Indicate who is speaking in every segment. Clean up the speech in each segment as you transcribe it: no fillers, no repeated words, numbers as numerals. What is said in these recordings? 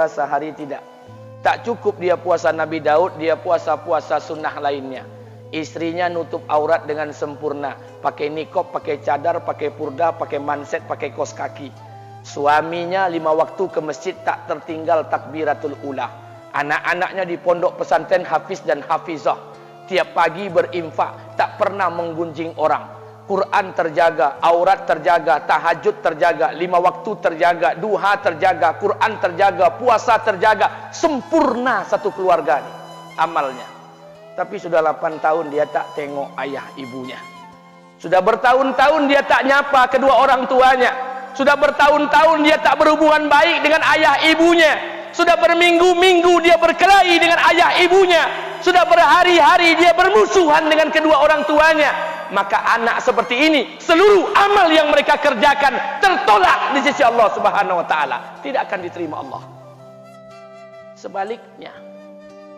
Speaker 1: sehari tidak. Tak cukup dia puasa Nabi Daud, dia puasa-puasa sunnah lainnya. Istrinya nutup aurat dengan sempurna, pakai nikob, pakai cadar, pakai purda, pakai manset, pakai kos kaki. Suaminya 5 waktu ke masjid tak tertinggal takbiratul ula. Anak-anaknya di pondok pesantren hafiz dan hafizah. Tiap pagi berinfak, tak pernah menggunjing orang. Quran terjaga, aurat terjaga, tahajud terjaga, 5 waktu terjaga, duha terjaga, Quran terjaga, puasa terjaga. Sempurna satu keluarga nih amalnya. Tapi sudah 8 tahun dia tak tengok ayah ibunya. Sudah bertahun-tahun dia tak nyapa kedua orang tuanya. Sudah bertahun-tahun dia tak berhubungan baik dengan ayah ibunya. Sudah berminggu-minggu dia berkelahi dengan ayah ibunya. Sudah berhari-hari dia bermusuhan dengan kedua orang tuanya. Maka anak seperti ini, seluruh amal yang mereka kerjakan tertolak di sisi Allah Subhanahu wa taala, tidak akan diterima Allah. Sebaliknya,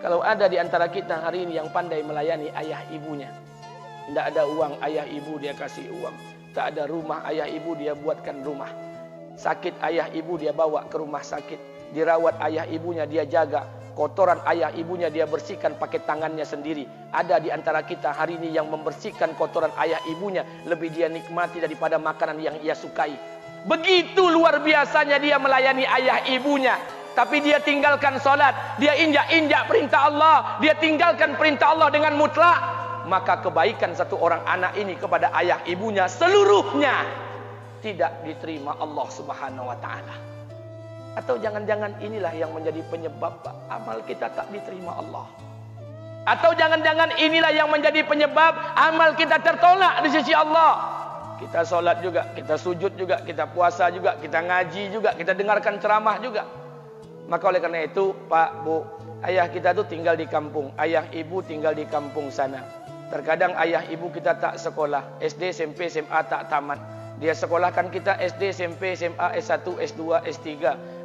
Speaker 1: kalau ada di antara kita hari ini yang pandai melayani ayah ibunya, tidak ada uang ayah ibu dia kasih uang, tak ada rumah ayah ibu dia buatkan rumah, sakit ayah ibu dia bawa ke rumah sakit, dirawat ayah ibunya dia jaga, kotoran ayah ibunya dia bersihkan pakai tangannya sendiri. Ada di antara kita hari ini yang membersihkan kotoran ayah ibunya lebih dia nikmati daripada makanan yang ia sukai. Begitu luar biasanya dia melayani ayah ibunya. Tapi dia tinggalkan solat, dia injak-injak perintah Allah, dia tinggalkan perintah Allah dengan mutlak. Maka kebaikan satu orang anak ini kepada ayah ibunya seluruhnya tidak diterima Allah Subhanahu wa taala. Atau jangan-jangan inilah yang menjadi penyebab amal kita tak diterima Allah. Atau jangan-jangan inilah yang menjadi penyebab amal kita tertolak di sisi Allah. Kita solat juga, kita sujud juga, kita puasa juga, kita ngaji juga, kita dengarkan ceramah juga. Maka oleh karena itu, Pak, Bu, ayah kita tuh tinggal di kampung, ayah ibu tinggal di kampung sana. Terkadang ayah ibu kita tak sekolah, SD, SMP, SMA tak tamat. Dia sekolahkan kita SD, SMP, SMA, S1, S2, S3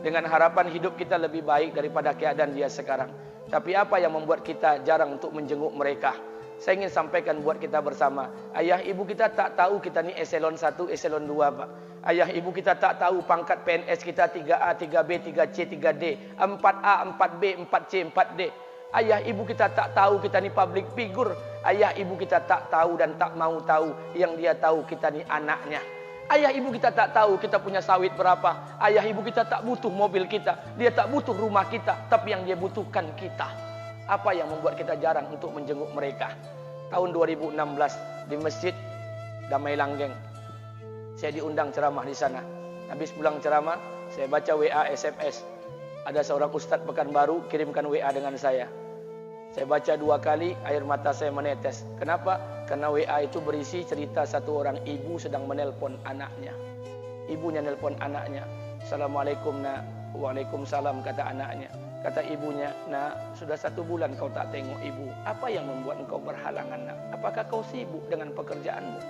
Speaker 1: dengan harapan hidup kita lebih baik daripada keadaan dia sekarang. Tapi apa yang membuat kita jarang untuk menjenguk mereka? Saya ingin sampaikan buat kita bersama. Ayah ibu kita tak tahu kita ni eselon 1, eselon 2, Pak. Ayah ibu kita tak tahu pangkat PNS kita 3A, 3B, 3C, 3D, 4A, 4B, 4C, 4D. Ayah ibu kita tak tahu kita ni public figure. Ayah ibu kita tak tahu dan tak mau tahu. Yang dia tahu kita ni anaknya. Ayah ibu kita tak tahu kita punya sawit berapa. Ayah ibu kita tak butuh mobil kita. Dia tak butuh rumah kita. Tapi yang dia butuhkan kita. Apa yang membuat kita jarang untuk menjenguk mereka? Tahun 2016 di Masjid Damai Langgeng, saya diundang ceramah di sana. Habis pulang ceramah, saya baca WA SMS. Ada seorang ustadz Pekanbaru kirimkan WA dengan saya. Saya baca 2 kali, air mata saya menetes. Kenapa? Karena WA itu berisi cerita satu orang ibu sedang menelpon anaknya. Ibunya nelpon anaknya. Assalamualaikum nak. Waalaikumsalam kata anaknya. Kata ibunya, nak, sudah 1 bulan kau tak tengok ibu. Apa yang membuat engkau berhalangan, nak? Apakah kau sibuk dengan pekerjaanmu?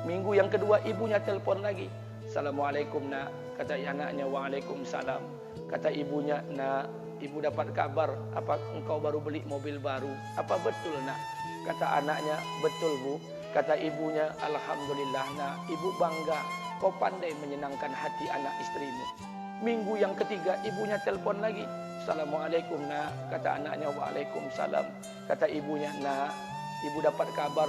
Speaker 1: Minggu yang kedua ibunya telpon lagi. Assalamualaikum nak. Kata anaknya, waalaikumsalam. Kata ibunya, nak, ibu dapat kabar apa engkau baru beli mobil baru. Apa betul nak? Kata anaknya, betul bu. Kata ibunya, alhamdulillah nak, ibu bangga. Kau pandai menyenangkan hati anak istrimu. Minggu yang ketiga ibunya telpon lagi. Assalamualaikum nak. Kata anaknya, waalaikumsalam. Kata ibunya, nak, ibu dapat kabar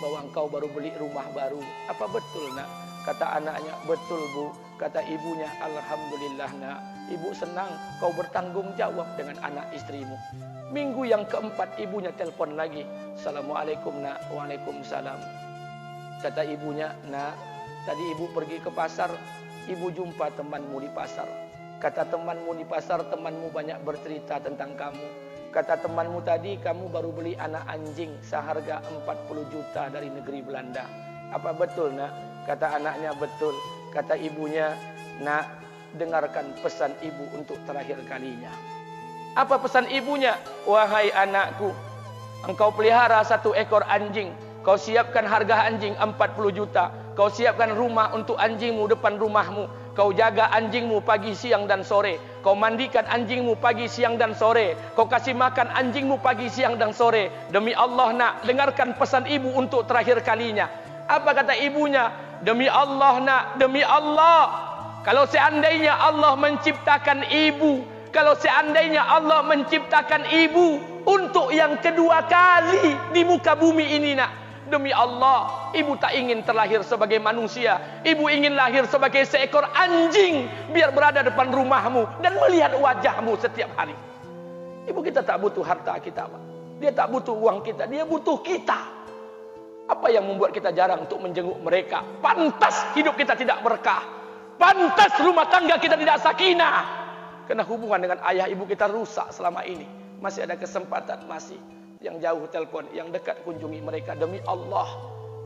Speaker 1: bahwa engkau baru beli rumah baru. Apa betul nak? Kata anaknya, betul bu. Kata ibunya, alhamdulillah nak, ibu senang kau bertanggung jawab dengan anak istrimu. Minggu yang keempat ibunya telpon lagi. Assalamualaikum nak. Waalaikumsalam. Kata ibunya, nak, tadi ibu pergi ke pasar, ibu jumpa temanmu di pasar. Kata temanmu di pasar, temanmu banyak bercerita tentang kamu. Kata temanmu tadi, kamu baru beli anak anjing seharga 40 juta dari negeri Belanda. Apa betul nak? Kata anaknya, betul. Kata ibunya, nak, dengarkan pesan ibu untuk terakhir kalinya. Apa pesan ibunya? Wahai anakku, engkau pelihara 1 ekor anjing. Kau siapkan harga anjing 40 juta. Kau siapkan rumah untuk anjingmu depan rumahmu. Kau jaga anjingmu pagi, siang, dan sore. Kau mandikan anjingmu pagi, siang, dan sore. Kau kasih makan anjingmu pagi, siang, dan sore. Demi Allah nak, dengarkan pesan ibu untuk terakhir kalinya. Apa kata ibunya? Demi Allah nak, demi Allah. Kalau seandainya Allah menciptakan ibu Kalau seandainya Allah menciptakan ibu untuk yang kedua kali di muka bumi ini nak, demi Allah, ibu tak ingin terlahir sebagai manusia. Ibu ingin lahir sebagai seekor anjing, biar berada depan rumahmu dan melihat wajahmu setiap hari. Ibu kita tak butuh harta kita, Pak. Dia tak butuh uang kita, dia butuh kita. Apa yang membuat kita jarang untuk menjenguk mereka? Pantas hidup kita tidak berkah. Pantas rumah tangga kita tidak sakinah. Karena hubungan dengan ayah ibu kita rusak selama ini. Masih ada kesempatan, masih. Yang jauh telepon, yang dekat kunjungi mereka. Demi Allah,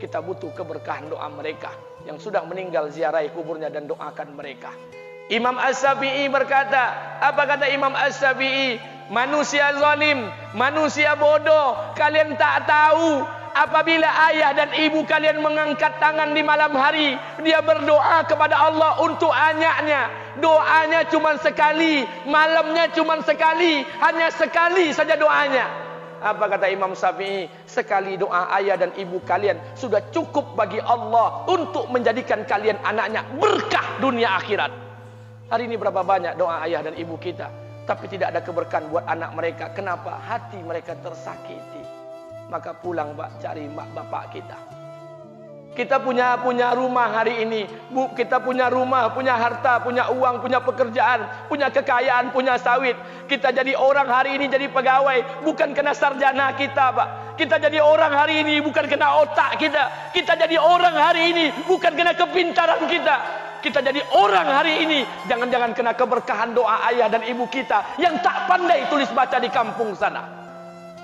Speaker 1: kita butuh keberkahan doa mereka. Yang sudah meninggal, ziarahi kuburnya dan doakan mereka. Imam As-Syafi'i berkata, apa kata Imam As-Syafi'i? Manusia zalim, manusia bodoh, kalian tak tahu apabila ayah dan ibu kalian mengangkat tangan di malam hari, dia berdoa kepada Allah untuk anaknya. Doanya cuma sekali, malamnya cuma sekali, hanya sekali saja doanya. Apa kata Imam Syafi'i? Sekali doa ayah dan ibu kalian sudah cukup bagi Allah untuk menjadikan kalian anaknya berkah dunia akhirat. Hari ini berapa banyak doa ayah dan ibu kita, tapi tidak ada keberkahan buat anak mereka. Kenapa? Hati mereka tersakiti. Maka pulang, Pak, cari mak bapak kita. Kita punya rumah hari ini, Bu, kita punya rumah, punya harta, punya uang, punya pekerjaan, punya kekayaan, punya sawit. Kita jadi orang hari ini jadi pegawai bukan kena sarjana kita, Pak. Kita jadi orang hari ini bukan kena otak kita. Kita jadi orang hari ini bukan kena kepintaran kita. Kita jadi orang hari ini jangan-jangan kena keberkahan doa ayah dan ibu kita yang tak pandai tulis baca di kampung sana.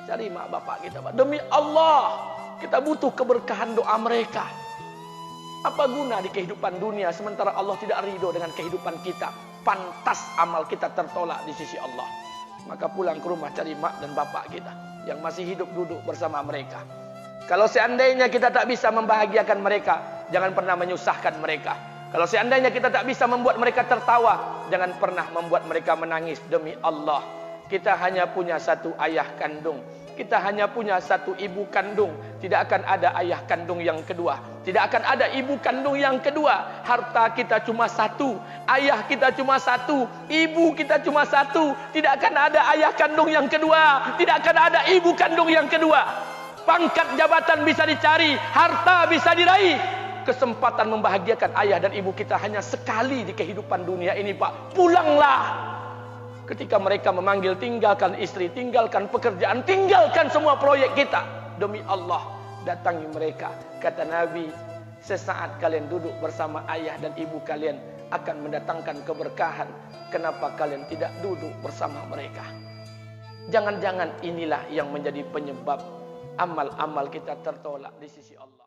Speaker 1: Cari mak bapak kita, Pak. Demi Allah, kita butuh keberkahan doa mereka. Apa guna di kehidupan dunia sementara Allah tidak ridho dengan kehidupan kita? Pantas amal kita tertolak di sisi Allah. Maka pulang ke rumah cari mak dan bapak kita yang masih hidup, duduk bersama mereka. Kalau seandainya kita tak bisa membahagiakan mereka, jangan pernah menyusahkan mereka. Kalau seandainya kita tak bisa membuat mereka tertawa, jangan pernah membuat mereka menangis. Demi Allah, kita hanya punya satu ayah kandung. Kita hanya punya satu ibu kandung. Tidak akan ada ayah kandung yang kedua. Tidak akan ada ibu kandung yang kedua. Harta kita cuma satu. Ayah kita cuma satu. Ibu kita cuma satu. Tidak akan ada ayah kandung yang kedua. Tidak akan ada ibu kandung yang kedua. Pangkat jabatan bisa dicari. Harta bisa diraih. Kesempatan membahagiakan ayah dan ibu kita hanya sekali di kehidupan dunia ini, Pak. Pulanglah. Ketika mereka memanggil, tinggalkan istri, tinggalkan pekerjaan, tinggalkan semua proyek kita. Demi Allah, datangi mereka. Kata Nabi, sesaat kalian duduk bersama ayah dan ibu kalian akan mendatangkan keberkahan. Kenapa kalian tidak duduk bersama mereka? Jangan-jangan inilah yang menjadi penyebab amal-amal kita tertolak di sisi Allah.